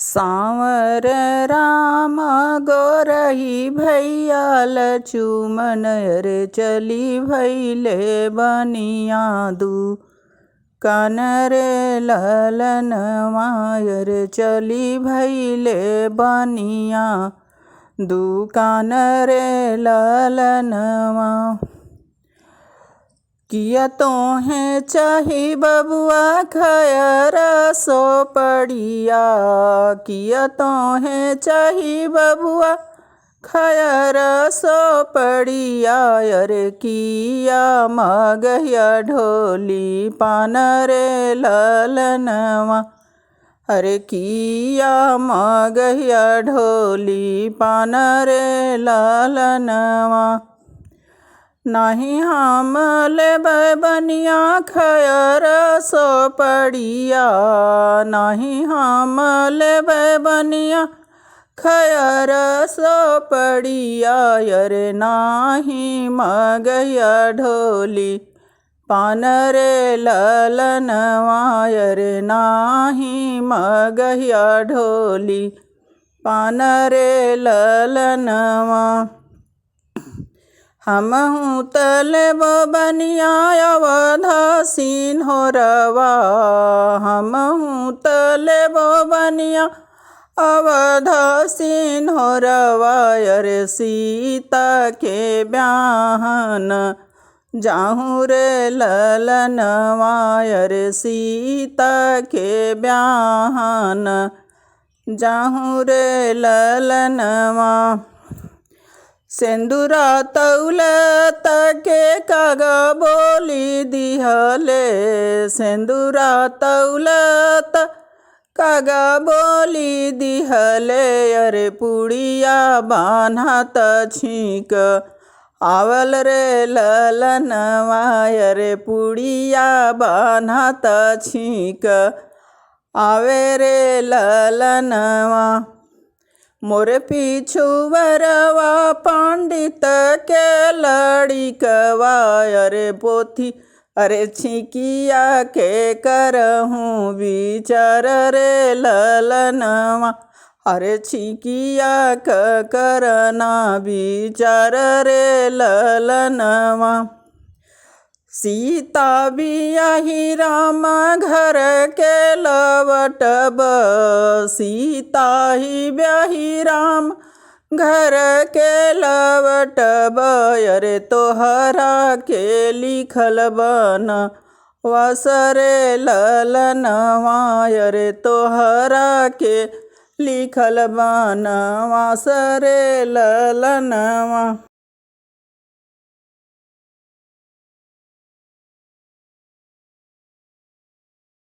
सांवर राम गोरही भैया लक्ष्मण रे चली भैले बनिया दू कान रे ललन मायर चली भैले बनिया दुकान रे ललन किया तोहें चाही बबुआ खयर सो पड़िया किया तोहें चाही बबुआ खयर सो पड़िया अरे किया मगहिया ढोली पान रे ललनवा अरे किया मगहिया ढोली पान रे ललनवा नहीं हम लेबै बनिया खयर सो पड़िया नहीं हम लेबै बनिया खयर सो पड़िया अरे नाही मगहिया ढोली पान रे ललनवा अरे नाही मगहिया ढोली पान रे ललनवा हमहूँ तलेबो बनिया अवध सिंहोरवा हमहूँ तलेबो बनिया अवध सिंहोरवा अरे सीता के ब्याहन जाहूँ रे ललनवा अरे सीता के ब्याहन जाहूँ रे ललनवा सेंदूरा तौलत के काग बोली दिहले सेंदूरा तौलत काग बोली दिहले अरे पुड़िया बान्हत छीक आवल रे ललनवा अरे पुड़िया बान्हत छीक आवे रे ललनवा मोरे पीछू वरवा पंडित के लड़िकवा अरे पोथी अरे छिकिया के करहूँ विचार रे ललनवा अरे छिकिया क करना विचार रे ललनवा सीता बियाही राम घर के लवटब सीता ही ब्याही राम घर के लवटब अरे तोहरा के लिखल बन वसरे ललनवा अरे तोहरा के लिखल बन वसरे ललनवा।